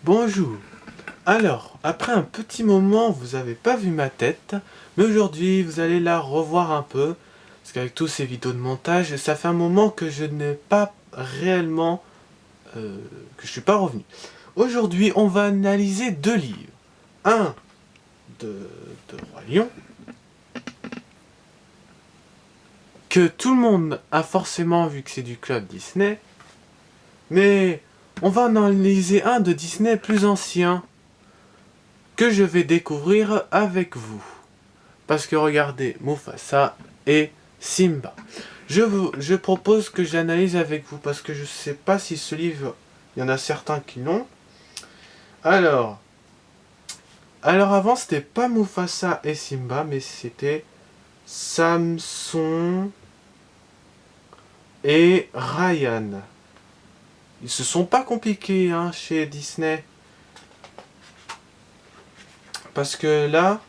Bonjour. Alors, après un petit moment, vous n'avez pas vu ma tête, mais aujourd'hui, vous allez la revoir un peu, parce qu'avec tous ces vidéos de montage, ça fait un moment que je n'ai pas réellement, que je suis pas revenu. Aujourd'hui, on va analyser deux livres. Un de, de Roi Lion, que tout le monde a forcément vu que c'est du club Disney, mais on va en analyser un de Disney plus ancien, que je vais découvrir avec vous. Parce que regardez, Mufasa et Simba. Je propose que j'analyse avec vous parce que je sais pas si ce livre, il y en a certains qui l'ont. Alors, avant c'était pas Mufasa et Simba, mais c'était Samson et Ryan. Ils se sont pas compliqués chez Disney. Parce que là,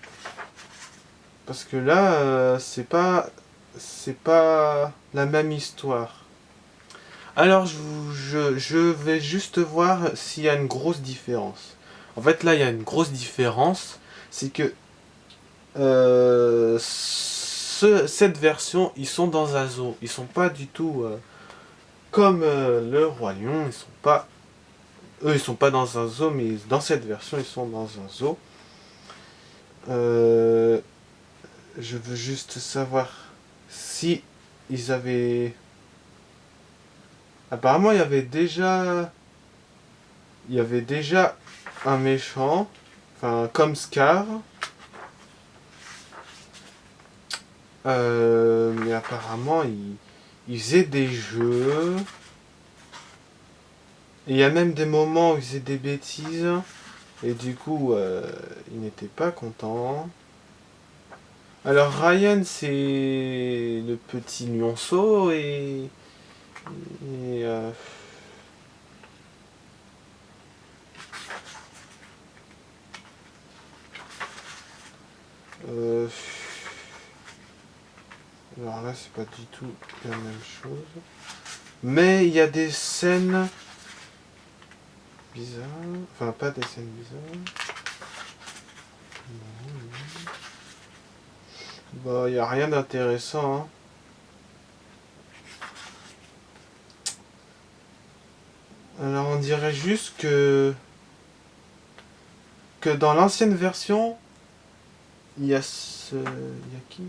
c'est pas la même histoire. Alors je vais juste voir s'il y a une grosse différence. En fait là il y a une grosse différence, c'est que cette version ils sont dans un zoo, ils sont pas du tout comme le Roi Lion, ils sont pas dans un zoo, mais dans cette version ils sont dans un zoo. Euh, je veux juste savoir si ils avaient... Apparemment il y avait déjà un méchant, enfin comme Scar. Mais apparemment il faisait des jeux. Et il y a même des moments où il faisait des bêtises. Et du coup il n'était pas content. Alors Ryan c'est le petit lionceau et euh, alors là c'est pas du tout la même chose. Mais il y a des scènes bizarres. Enfin pas des scènes bizarres. Bah il y a rien d'intéressant Alors on dirait juste que dans l'ancienne version, il y a qui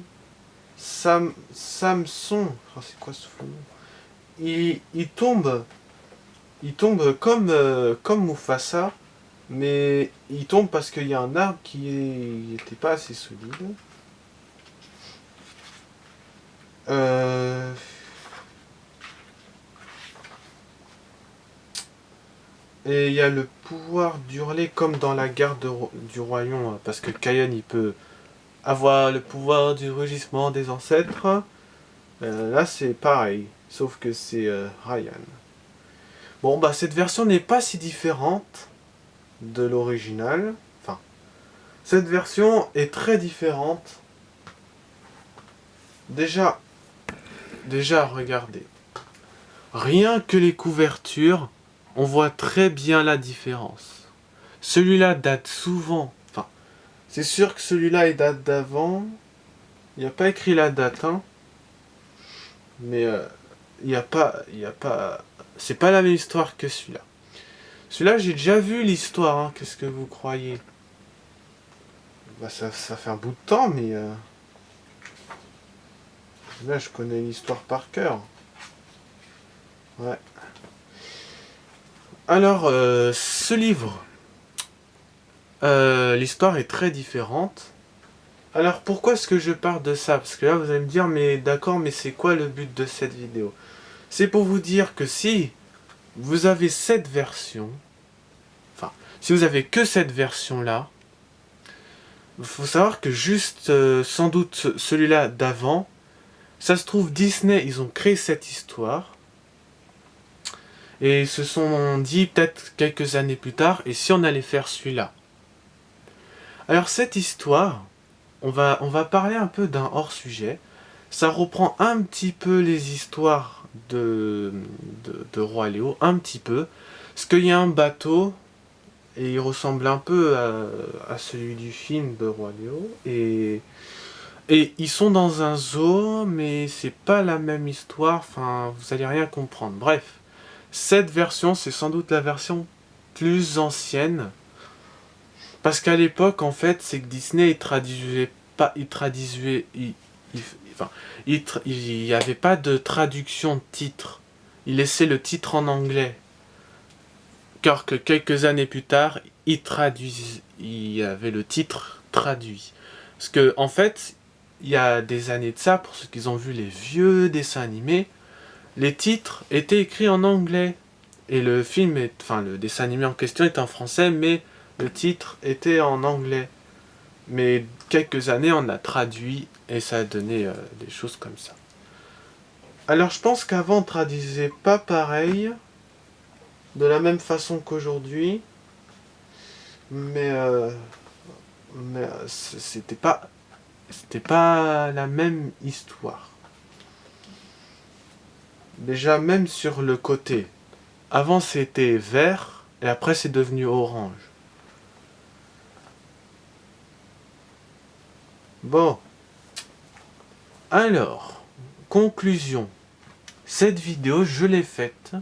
Samson. Oh, c'est quoi ce faux nom il tombe comme Mufasa, mais il tombe parce qu'il y a un arbre qui était pas assez solide. Euh, et il y a le pouvoir d'hurler comme dans la guerre du royaume, parce que Kayon il peut avoir le pouvoir du rugissement des ancêtres. Là c'est pareil, sauf que c'est Ryan. Bon bah cette version n'est pas si différente de l'original. Enfin, cette version est très différente. Déjà, regardez. Rien que les couvertures, on voit très bien la différence. Celui-là date souvent. Enfin, c'est sûr que celui-là il date d'avant. Il n'y a pas écrit la date, mais il n'y a pas, c'est pas la même histoire que celui-là. Celui-là, j'ai déjà vu l'histoire, qu'est-ce que vous croyez? Bah ça fait un bout de temps, mais là je connais l'histoire par cœur. Ouais. Alors, ce livre, l'histoire est très différente. Alors pourquoi est-ce que je parle de ça? Parce que là vous allez me dire, mais d'accord, mais c'est quoi le but de cette vidéo? C'est pour vous dire que si vous avez cette version, enfin, si vous avez que cette version-là, il faut savoir que juste, sans doute, celui-là d'avant, ça se trouve, Disney, ils ont créé cette histoire, et ils se sont dit, peut-être quelques années plus tard, et si on allait faire celui-là? Alors cette histoire, on va parler un peu d'un hors-sujet, ça reprend un petit peu les histoires de Roi Léo, un petit peu, parce qu'il y a un bateau, et il ressemble un peu à celui du film de Roi Léo. Et ils sont dans un zoo, mais c'est pas la même histoire, enfin, vous allez rien comprendre. Bref, cette version, c'est sans doute la version plus ancienne. Parce qu'à l'époque, en fait, c'est que Disney, il traduisait pas, enfin, il y avait pas de traduction de titre. Il laissait le titre en anglais. Car que quelques années plus tard, il y avait le titre traduit. Parce que, en fait, il y a des années de ça, pour ceux qui ont vu les vieux dessins animés, les titres étaient écrits en anglais. Et le film, enfin le dessin animé en question est en français, mais le titre était en anglais. Mais quelques années, on a traduit et ça a donné des choses comme ça. Alors je pense qu'avant on traduisait pas pareil, de la même façon qu'aujourd'hui, mais, c'était pas la même histoire. Déjà même sur le côté. Avant c'était vert et après c'est devenu orange. Bon. Alors, conclusion. Cette vidéo, je l'ai faite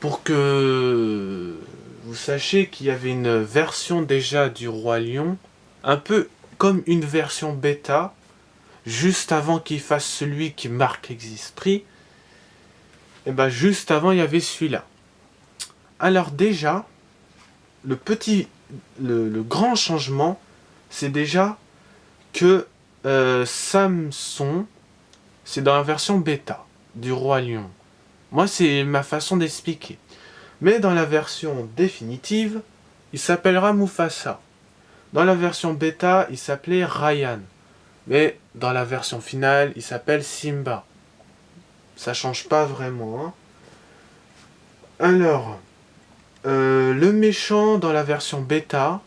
pour que vous sachiez qu'il y avait une version déjà du Roi Lion, un peu comme une version bêta, juste avant qu'il fasse celui qui marque Express. Et ben juste avant, il y avait celui-là. Alors déjà, le grand changement, c'est déjà que Samson, c'est dans la version bêta du Roi Lion. Moi, c'est ma façon d'expliquer. Mais dans la version définitive, il s'appellera Mufasa. Dans la version bêta, il s'appelait Ryan. Mais dans la version finale, il s'appelle Simba. Ça change pas vraiment. Hein. Alors, le méchant dans la version bêta,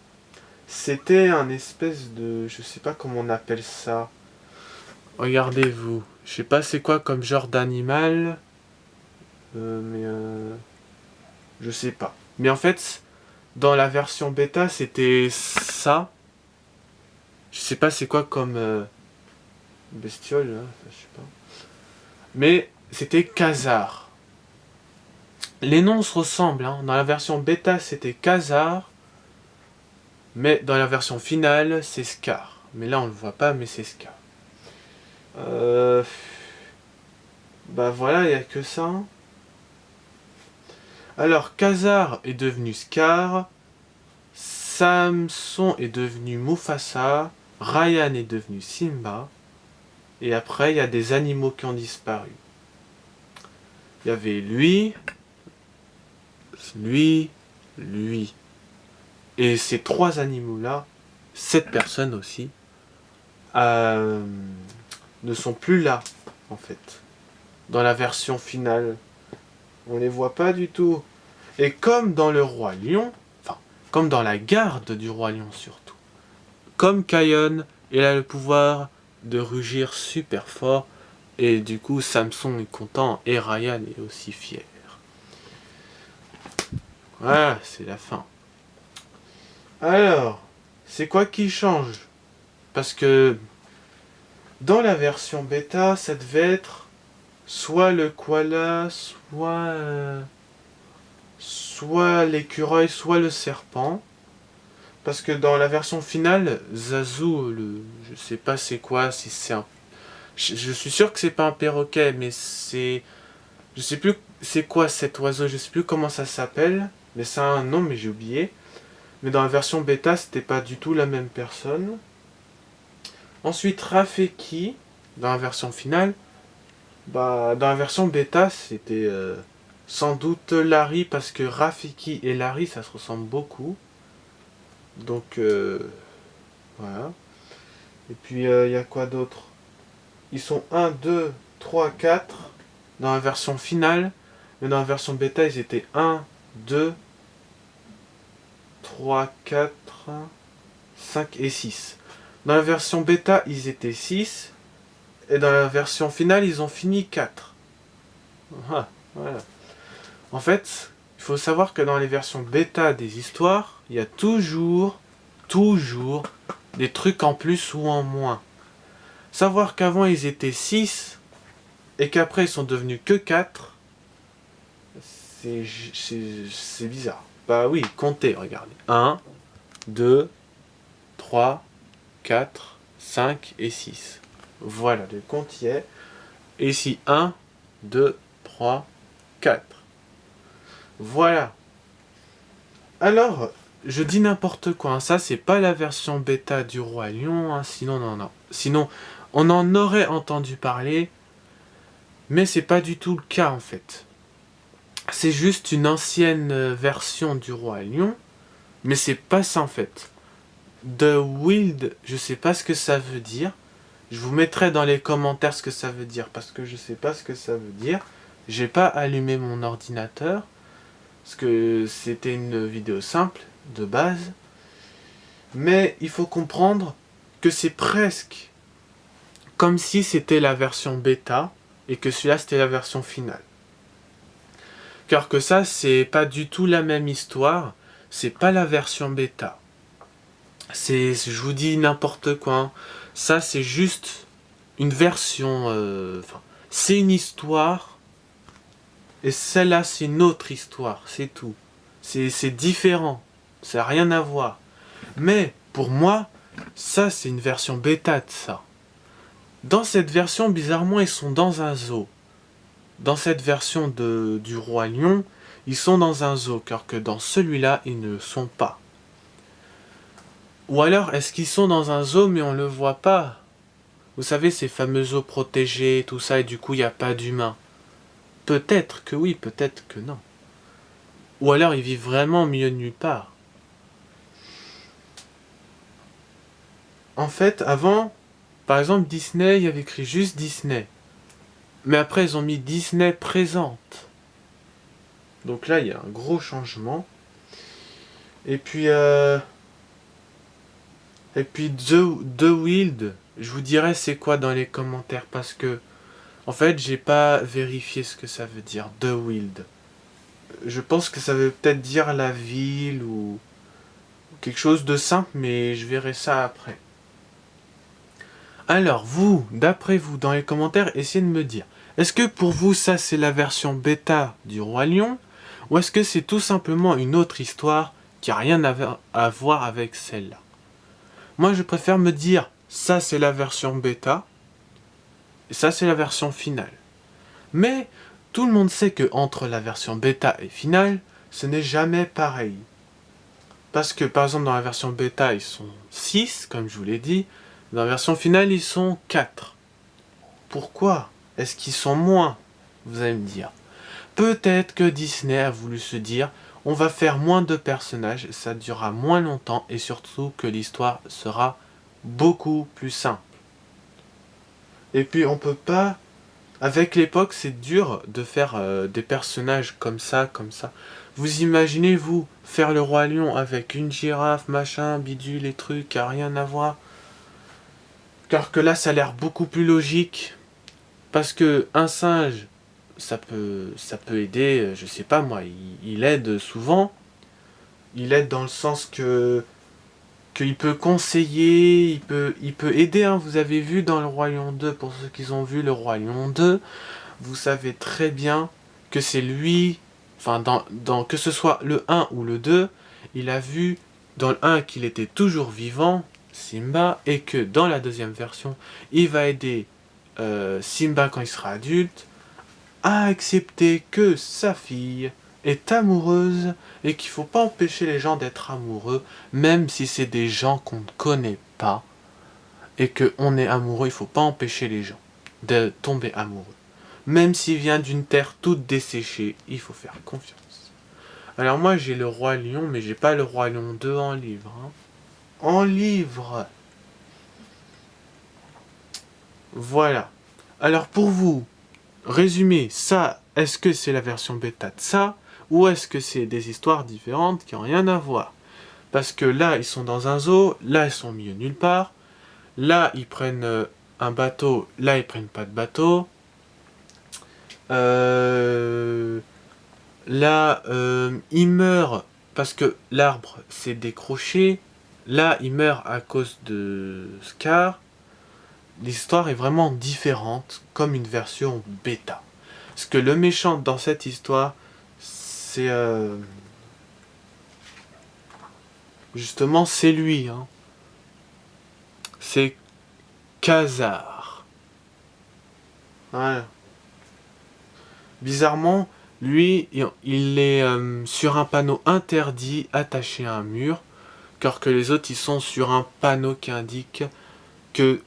c'était un espèce de... Je sais pas comment on appelle ça. Regardez-vous. Je sais pas c'est quoi comme genre d'animal. Je sais pas. Mais en fait, dans la version bêta, c'était ça. Je sais pas c'est quoi comme bestiole, là, je sais pas. Mais c'était Khazar. Les noms se ressemblent. Hein. Dans la version bêta, c'était Khazar. Mais dans la version finale, c'est Scar. Mais là, on le voit pas, mais c'est Scar. Bah voilà, il n'y a que ça. Alors, Khazar est devenu Scar. Samson est devenu Mufasa. Ryan est devenu Simba. Et après, il y a des animaux qui ont disparu. Il y avait lui. Et ces trois animaux-là, cette personne aussi, ne sont plus là, en fait. Dans la version finale. On les voit pas du tout. Et comme dans le Roi Lion, enfin, comme dans la garde du Roi Lion surtout, comme Kion, il a le pouvoir de rugir super fort, et du coup Samson est content, et Ryan est aussi fier. Voilà, c'est la fin. Alors, c'est quoi qui change? Parce que dans la version bêta, ça devait être soit le koala, soit l'écureuil, soit le serpent. Parce que dans la version finale, Zazu, je sais pas c'est quoi, si c'est un... Je suis sûr que c'est pas un perroquet, mais c'est... Je sais plus c'est quoi cet oiseau, je sais plus comment ça s'appelle, mais ça a un nom, mais j'ai oublié. Mais dans la version bêta, c'était pas du tout la même personne. Ensuite, Rafiki, dans la version finale, bah, dans la version bêta, c'était sans doute Larry, parce que Rafiki et Larry, ça se ressemble beaucoup. Donc, voilà. Et puis, il y a quoi d'autre? Ils sont 1, 2, 3, 4 dans la version finale. Mais dans la version bêta, ils étaient 1, 2, 3, 4, 5 et 6. Dans la version bêta, ils étaient 6. Et dans la version finale, ils ont fini 4. Voilà. En fait, il faut savoir que dans les versions bêta des histoires, il y a toujours des trucs en plus ou en moins. Savoir qu'avant ils étaient 6 et qu'après ils sont devenus que 4, c'est bizarre. Bah oui, comptez, regardez. 1, 2, 3, 4, 5 et 6. Voilà, le compte y est. Et ici, 1, 2, 3, 4. Voilà. Alors, je dis n'importe quoi, hein. Ça, c'est pas la version bêta du Roi Lion, hein. Sinon, on en aurait entendu parler, mais c'est pas du tout le cas, en fait. C'est juste une ancienne version du Roi Lion, mais c'est pas ça, en fait. The Wild, je sais pas ce que ça veut dire. Je vous mettrai dans les commentaires ce que ça veut dire, parce que je sais pas ce que ça veut dire. J'ai pas allumé mon ordinateur, parce que c'était une vidéo simple, de base. Mais il faut comprendre que c'est presque comme si c'était la version bêta, et que celui-là c'était la version finale. Car que ça, c'est pas du tout la même histoire, c'est pas la version bêta. Je vous dis n'importe quoi, hein. Ça, c'est juste une version... c'est une histoire. Et celle-là, c'est une autre histoire. C'est tout. C'est différent. Ça n'a rien à voir. Mais, pour moi, ça, c'est une version bêta de ça. Dans cette version, bizarrement, ils sont dans un zoo. Dans cette version du Roi Lion, ils sont dans un zoo. Car que dans celui-là, ils ne sont pas. Ou alors, est-ce qu'ils sont dans un zoo mais on le voit pas? Vous savez, ces fameux zoos protégés, tout ça, et du coup, il n'y a pas d'humains. Peut-être que oui, peut-être que non. Ou alors, ils vivent vraiment au milieu de nulle part. En fait, avant, par exemple, Disney, il y avait écrit juste Disney. Mais après, ils ont mis Disney présente. Donc là, il y a un gros changement. Et puis, The Wild, je vous dirai c'est quoi dans les commentaires, parce que en fait j'ai pas vérifié ce que ça veut dire, The Wild. Je pense que ça veut peut-être dire la ville ou quelque chose de simple, mais je verrai ça après. Alors vous, d'après vous, dans les commentaires, essayez de me dire, est-ce que pour vous ça c'est la version bêta du Roi Lion, ou est-ce que c'est tout simplement une autre histoire qui a rien à voir avec celle-là? Moi, je préfère me dire, ça c'est la version bêta, et ça c'est la version finale. Mais tout le monde sait que entre la version bêta et finale, ce n'est jamais pareil. Parce que par exemple dans la version bêta, ils sont 6, comme je vous l'ai dit, dans la version finale, ils sont 4. Pourquoi est-ce qu'ils sont moins? Vous allez me dire. Peut-être que Disney a voulu se dire, on va faire moins de personnages, ça durera moins longtemps et surtout que l'histoire sera beaucoup plus simple. Et puis on peut pas... Avec l'époque, c'est dur de faire des personnages comme ça, comme ça. Vous imaginez, vous, faire le Roi Lion avec une girafe, machin, bidule, les trucs, à rien à voir. Car que là, ça a l'air beaucoup plus logique. Parce que un singe, ça peut aider, je sais pas moi, il aide souvent. Il aide dans le sens que qu'il peut conseiller, il peut aider, hein. Vous avez vu dans le Roi Lion 2, pour ceux qui ont vu le Roi Lion 2, vous savez très bien que c'est lui, enfin que ce soit le 1 ou le 2, il a vu dans le 1 qu'il était toujours vivant, Simba, et que dans la deuxième version, il va aider Simba quand il sera adulte à accepter que sa fille est amoureuse et qu'il faut pas empêcher les gens d'être amoureux, même si c'est des gens qu'on ne connaît pas et qu'on est amoureux, il faut pas empêcher les gens de tomber amoureux. Même s'il vient d'une terre toute desséchée, il faut faire confiance. Alors moi j'ai le Roi Lion, mais j'ai pas le Roi Lion 2 en livre. Hein. En livre. Voilà. Alors pour vous, résumé, ça, est-ce que c'est la version bêta de ça, ou est-ce que c'est des histoires différentes qui n'ont rien à voir? Parce que là, ils sont dans un zoo, là, ils sont au milieu de nulle part, là, ils prennent un bateau, là, ils prennent pas de bateau. Là, il meurt parce que l'arbre s'est décroché. Là, il meurt à cause de Scar. L'histoire est vraiment différente, comme une version bêta. Parce que le méchant dans cette histoire, c'est... justement, c'est lui. Hein. C'est Khazar. Voilà. Bizarrement, lui, il est sur un panneau interdit attaché à un mur, car que les autres, ils sont sur un panneau qui indique que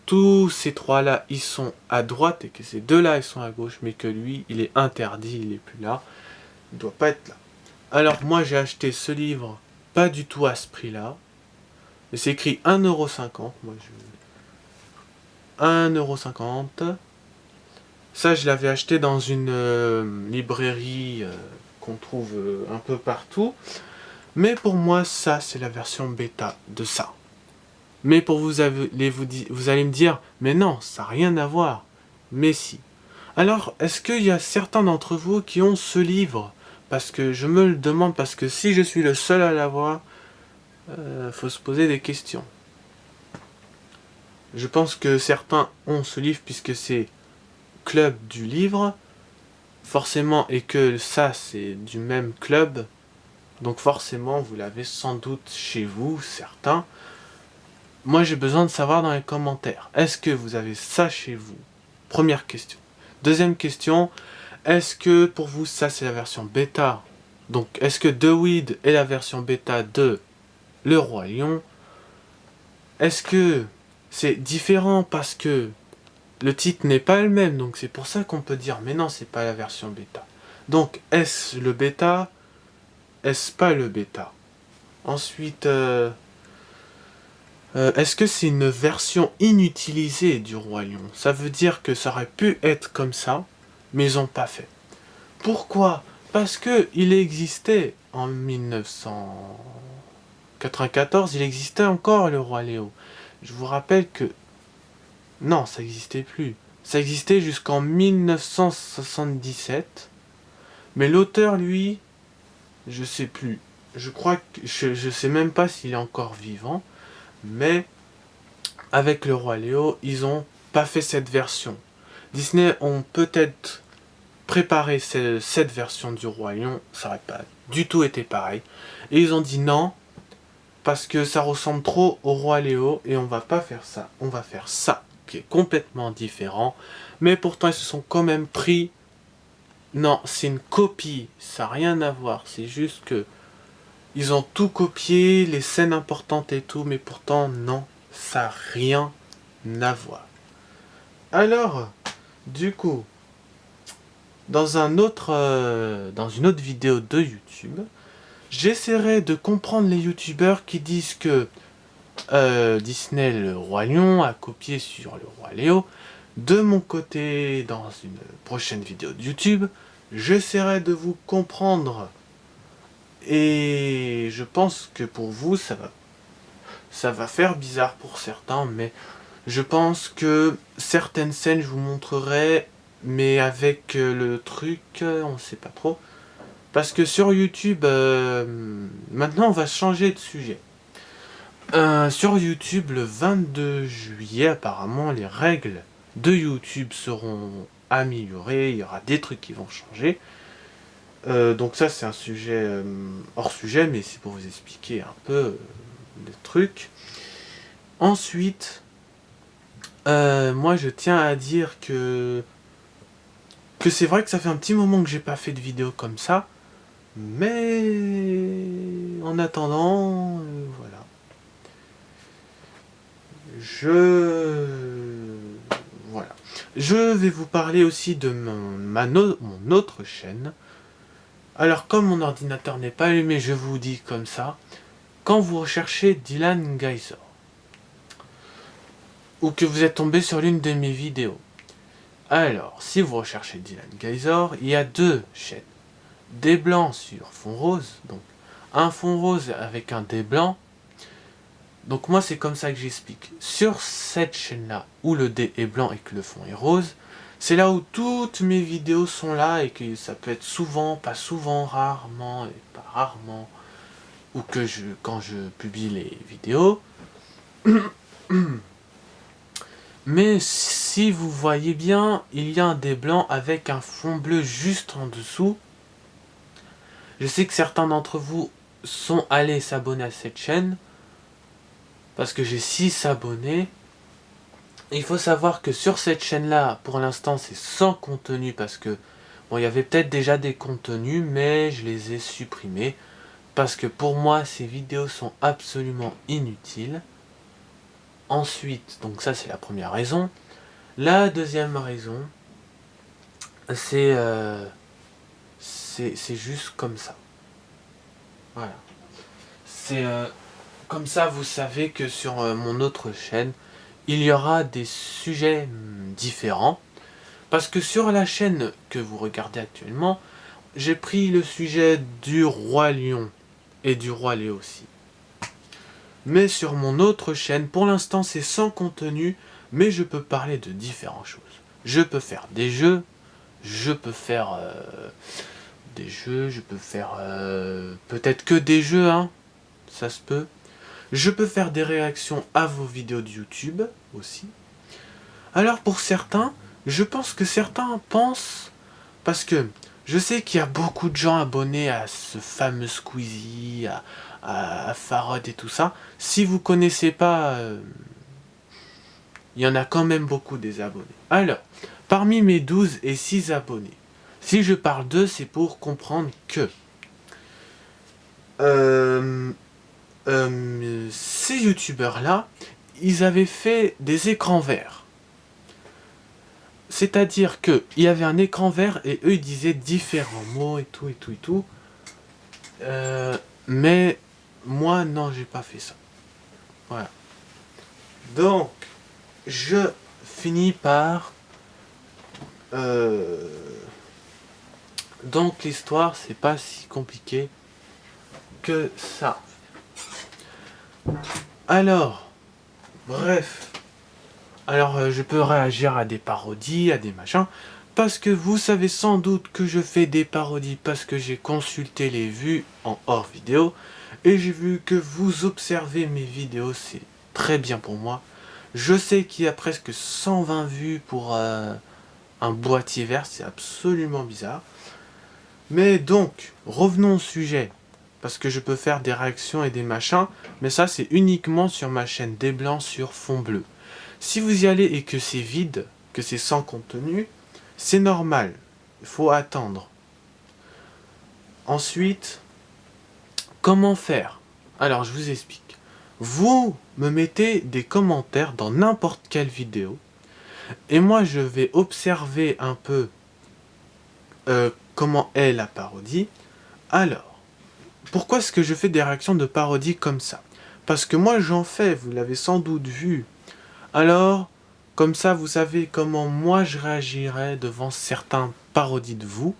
tous ces trois-là, ils sont à droite et que ces deux-là, ils sont à gauche, mais que lui, il est interdit, il n'est plus là. Il ne doit pas être là. Alors moi, j'ai acheté ce livre, pas du tout à ce prix-là, mais c'est écrit 1,50 €. Moi, 1,50 €. Ça, je l'avais acheté dans une librairie qu'on trouve un peu partout. Mais pour moi, ça, c'est la version bêta de ça. Mais pour vous allez me dire, mais non, ça n'a rien à voir. Mais si. Alors, est-ce qu'il y a certains d'entre vous qui ont ce livre? Parce que je me le demande, parce que si je suis le seul à l'avoir, faut se poser des questions. Je pense que certains ont ce livre puisque c'est club du livre, forcément, et que ça c'est du même club, donc forcément vous l'avez sans doute chez vous, certains. Moi j'ai besoin de savoir dans les commentaires, est-ce que vous avez ça chez vous? Première question. Deuxième question, est-ce que pour vous ça c'est la version bêta? Donc est-ce que The Weed est la version bêta de Le Roi Lion? Est-ce que c'est différent parce que le titre n'est pas le même, donc c'est pour ça qu'on peut dire mais non, c'est pas la version bêta. Donc est-ce le bêta? Est-ce pas le bêta? Ensuite, est-ce que c'est une version inutilisée du Roi Lion? Ça veut dire que ça aurait pu être comme ça, mais ils n'ont pas fait. Pourquoi? Parce que il existait en 1994, il existait encore le Roi Léo. Je vous rappelle que non, ça n'existait plus. Ça existait jusqu'en 1977. Mais l'auteur, lui, je sais plus. Je crois que je sais même pas s'il est encore vivant. Mais avec le Roi Léo, ils ont pas fait cette version. Disney ont peut-être préparé cette version du Roi Lion. Ça n'aurait pas du tout été pareil. Et ils ont dit non. Parce que ça ressemble trop au Roi Léo. Et on va pas faire ça. On va faire ça. Qui est complètement différent, mais pourtant ils se sont quand même pris. Non, c'est une copie, ça n'a rien à voir, c'est juste que ils ont tout copié, les scènes importantes et tout, mais pourtant non, ça n'a rien à voir. Alors, du coup, dans une autre vidéo de YouTube, j'essaierai de comprendre les youtubeurs qui disent que Disney, le Roi Lion, a copié sur le Roi Léo. De mon côté, dans une prochaine vidéo de YouTube, j'essaierai de vous comprendre. Et je pense que pour vous, ça va faire bizarre pour certains, mais je pense que certaines scènes, je vous montrerai, mais avec le truc, on ne sait pas trop. Parce que sur YouTube, maintenant on va changer de sujet. Sur YouTube, le 22 juillet, apparemment, les règles de YouTube seront améliorées. Il y aura des trucs qui vont changer. Donc ça, c'est un sujet hors sujet, mais c'est pour vous expliquer un peu les trucs. Ensuite, moi, je tiens à dire que c'est vrai que ça fait un petit moment que j'ai pas fait de vidéo comme ça. Mais en attendant, voilà. Voilà. Je vais vous parler aussi de mon autre chaîne. Alors, comme mon ordinateur n'est pas allumé, je vous dis comme ça. Quand vous recherchez Dylan Geisor, ou que vous êtes tombé sur l'une de mes vidéos, alors, si vous recherchez Dylan Geisor, il y a deux chaînes. Des blancs sur fond rose, donc un fond rose avec un dé blanc. Donc moi c'est comme ça que j'explique. Sur cette chaîne là où le dé est blanc et que le fond est rose, C'est là où toutes mes vidéos sont là et que ça peut être souvent, pas souvent, rarement et pas rarement, ou quand je publie les vidéos. Mais si vous voyez bien, il y a un des blancs avec un fond bleu juste en dessous. Je sais que certains d'entre vous sont allés s'abonner à cette chaîne, parce que j'ai 6 abonnés. Il faut savoir que sur cette chaîne-là, pour l'instant, c'est sans contenu, parce que, bon, il y avait peut-être déjà des contenus, mais je les ai supprimés, parce que pour moi, ces vidéos sont absolument inutiles. Ensuite, donc ça c'est la première raison. La deuxième raison, c'est juste comme ça. Voilà. C'est comme ça, vous savez que sur mon autre chaîne, il y aura des sujets différents. Parce que sur la chaîne que vous regardez actuellement, j'ai pris le sujet du roi lion et du roi Léo aussi. Mais sur mon autre chaîne, pour l'instant c'est sans contenu, mais je peux parler de différentes choses. Je peux faire des jeux, je peux faire peut-être que des jeux, hein, ça se peut. Je peux faire des réactions à vos vidéos de YouTube aussi. Alors pour certains, je pense que certains pensent, parce que je sais qu'il y a beaucoup de gens abonnés à ce fameux Squeezie, à Farod et tout ça. Si vous connaissez pas, il y en a quand même beaucoup des abonnés. Alors, parmi mes 12 et 6 abonnés, si je parle d'eux, c'est pour comprendre que ces youtubeurs-là, ils avaient fait des écrans verts. C'est-à-dire qu'il y avait un écran vert et eux ils disaient différents mots et tout et tout et tout. Mais moi non, j'ai pas fait ça. Voilà. Donc, je finis par... Donc l'histoire, c'est pas si compliqué que ça. Alors, bref. Alors, je peux réagir à des parodies, à des machins, parce que vous savez sans doute que je fais des parodies parce que j'ai consulté les vues en hors vidéo, et j'ai vu que vous observez mes vidéos, c'est très bien pour moi. Je sais qu'il y a presque 120 vues pour un boîtier vert, c'est absolument bizarre. Mais donc, revenons au sujet, parce que je peux faire des réactions et des machins, mais ça c'est uniquement sur ma chaîne des blancs sur fond bleu. Si vous y allez et que c'est vide, que c'est sans contenu, c'est normal, il faut attendre. Ensuite, comment faire? Alors je vous explique. Vous me mettez des commentaires dans n'importe quelle vidéo, et moi je vais observer un peu comment est la parodie. Alors, pourquoi est-ce que je fais des réactions de parodie comme ça? Parce que moi j'en fais, vous l'avez sans doute vu. Alors, comme ça vous savez comment moi je réagirais devant certains parodies de vous.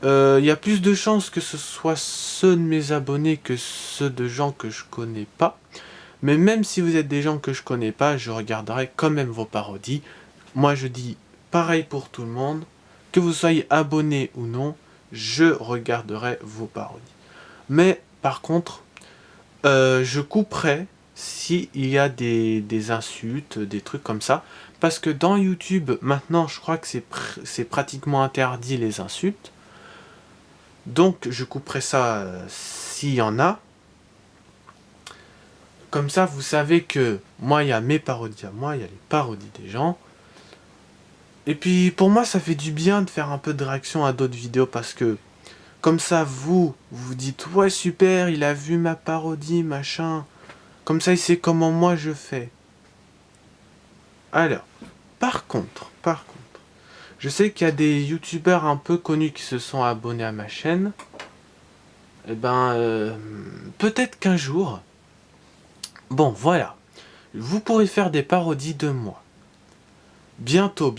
Il y a plus de chances que ce soit ceux de mes abonnés que ceux de gens que je connais pas. Mais même si vous êtes des gens que je connais pas, je regarderai quand même vos parodies. Moi je dis pareil pour tout le monde. Que vous soyez abonné ou non, je regarderai vos parodies. Mais par contre, je couperai s'il y a des insultes, des trucs comme ça. Parce que dans YouTube, maintenant, je crois que c'est pratiquement interdit les insultes. Donc, je couperai ça s'il y en a. Comme ça, vous savez que moi, il y a mes parodies à moi, il y a les parodies des gens. Et puis, pour moi, ça fait du bien de faire un peu de réaction à d'autres vidéos parce que, comme ça, vous dites, ouais, super, il a vu ma parodie, machin. Comme ça, il sait comment moi je fais. Alors, par contre, je sais qu'il y a des youtubeurs un peu connus qui se sont abonnés à ma chaîne. Eh ben, peut-être qu'un jour, bon, voilà, vous pourrez faire des parodies de moi. Bientôt.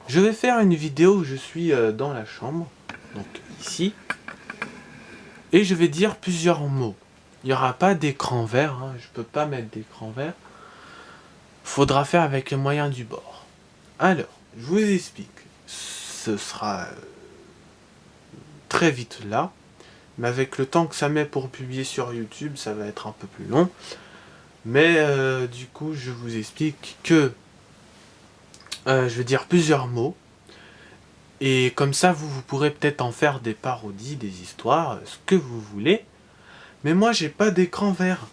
Je vais faire une vidéo où je suis dans la chambre, donc ici, et je vais dire plusieurs mots. Il n'y aura pas d'écran vert, hein, je peux pas mettre d'écran vert. Faudra faire avec les moyens du bord. Alors, je vous explique. Ce sera très vite là, mais avec le temps que ça met pour publier sur YouTube, ça va être un peu plus long. Mais du coup, je vous explique que je vais dire plusieurs mots. Et comme ça, vous pourrez peut-être en faire des parodies, des histoires, ce que vous voulez. Mais moi, j'ai pas d'écran vert.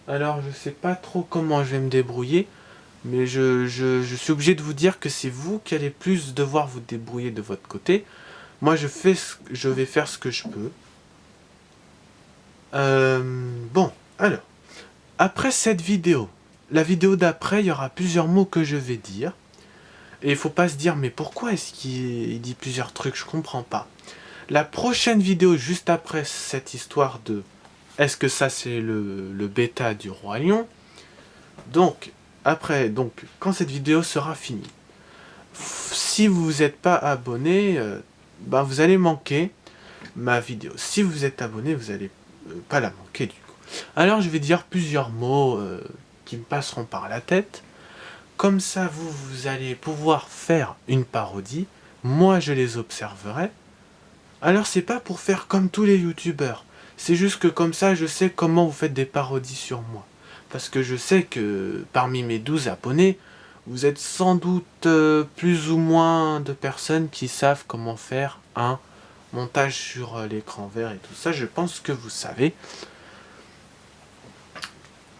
Alors, je sais pas trop comment je vais me débrouiller. Mais je suis obligé de vous dire que c'est vous qui allez plus devoir vous débrouiller de votre côté. Moi, je vais faire ce que je peux. Bon, alors. Après cette vidéo, la vidéo d'après, il y aura plusieurs mots que je vais dire. Et il faut pas se dire, mais pourquoi est-ce qu'il dit plusieurs trucs? Je comprends pas. La prochaine vidéo, juste après cette histoire de... Est-ce que ça, c'est le bêta du Roi Lion? Donc, après, quand cette vidéo sera finie, si vous n'êtes pas abonné, ben vous allez manquer ma vidéo. Si vous êtes abonné, vous allez pas la manquer du coup. Alors, je vais dire plusieurs mots qui me passeront par la tête. Comme ça, vous allez pouvoir faire une parodie. Moi, je les observerai. Alors, c'est pas pour faire comme tous les youtubeurs. C'est juste que comme ça, je sais comment vous faites des parodies sur moi. Parce que je sais que parmi mes 12 abonnés, vous êtes sans doute plus ou moins de personnes qui savent comment faire un montage sur l'écran vert et tout ça. Je pense que vous savez.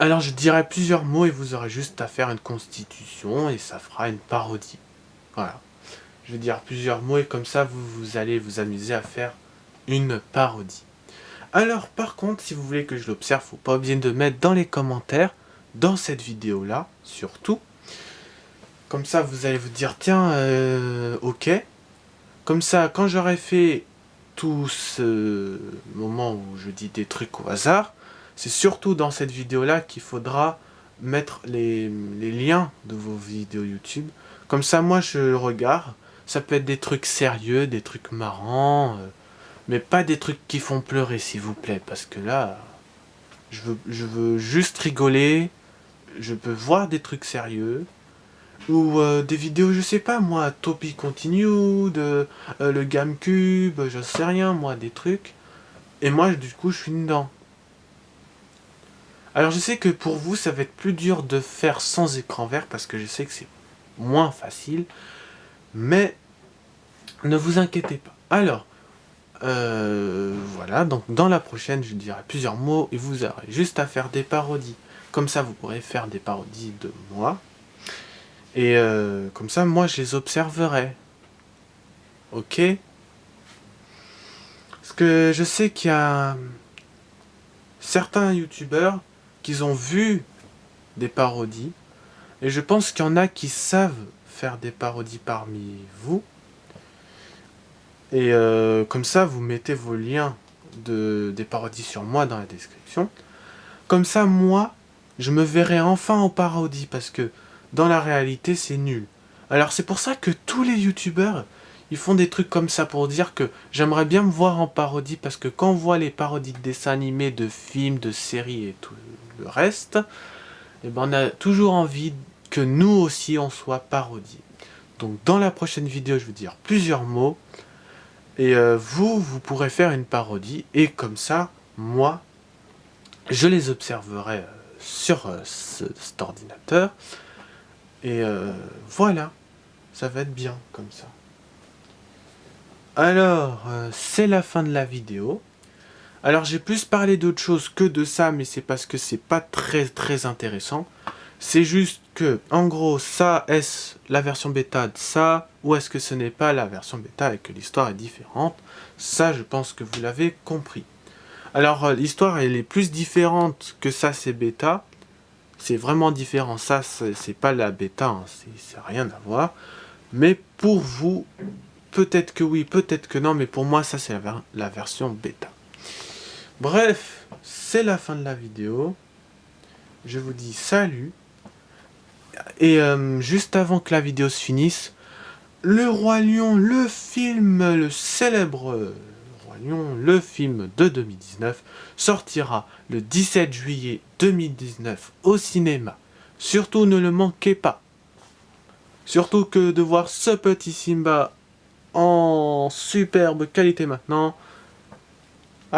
Alors je dirai plusieurs mots et vous aurez juste à faire une constitution et ça fera une parodie. Voilà. Je vais dire plusieurs mots et comme ça vous allez vous amuser à faire une parodie. Alors par contre, si vous voulez que je l'observe, faut pas oublier de mettre dans les commentaires, dans cette vidéo là, surtout. Comme ça vous allez vous dire, tiens, ok. Comme ça, quand j'aurai fait tout ce moment où je dis des trucs au hasard, c'est surtout dans cette vidéo-là qu'il faudra mettre les liens de vos vidéos YouTube. Comme ça, moi, je regarde. Ça peut être des trucs sérieux, des trucs marrants, mais pas des trucs qui font pleurer, s'il vous plaît. Parce que là, je veux juste rigoler. Je peux voir des trucs sérieux. Ou des vidéos, je sais pas moi, Topi Continue, le GameCube, je sais rien moi, des trucs. Et moi, du coup, je suis dedans. Alors je sais que pour vous, ça va être plus dur de faire sans écran vert parce que je sais que c'est moins facile. Mais ne vous inquiétez pas. Alors, voilà, donc dans la prochaine, je dirai plusieurs mots et vous aurez juste à faire des parodies. Comme ça, vous pourrez faire des parodies de moi. Et comme ça, moi, je les observerai. Ok? Parce que je sais qu'il y a certains youtubeurs qui ont vu des parodies. Et je pense qu'il y en a qui savent faire des parodies parmi vous. Et comme ça, vous mettez vos liens des parodies sur moi dans la description. Comme ça, moi, je me verrai enfin en parodie. Parce que dans la réalité, c'est nul. Alors c'est pour ça que tous les youtubeurs, ils font des trucs comme ça pour dire que j'aimerais bien me voir en parodie. Parce que quand on voit les parodies de dessins animés, de films, de séries et tout le reste, et ben on a toujours envie que nous aussi on soit parodiés. Donc dans la prochaine vidéo, je vais dire plusieurs mots. Et vous pourrez faire une parodie. Et comme ça, moi, je les observerai sur cet ordinateur. Et voilà, ça va être bien comme ça. Alors, c'est la fin de la vidéo. Alors j'ai plus parlé d'autre chose que de ça, mais c'est parce que c'est pas très intéressant. C'est juste que, en gros, ça, est-ce la version bêta de ça, ou est-ce que ce n'est pas la version bêta et que l'histoire est différente? Ça, je pense que vous l'avez compris. Alors, l'histoire, elle est plus différente que ça, c'est bêta. C'est vraiment différent. Ça, c'est pas la bêta, hein. C'est rien à voir. Mais pour vous, peut-être que oui, peut-être que non, mais pour moi, ça, c'est la version bêta. Bref, c'est la fin de la vidéo. Je vous dis salut. Et juste avant que la vidéo se finisse, Le Roi Lion, le film, le célèbre Roi Lion, le film de 2019, sortira le 17 juillet 2019 au cinéma. Surtout ne le manquez pas. Surtout que de voir ce petit Simba en superbe qualité maintenant,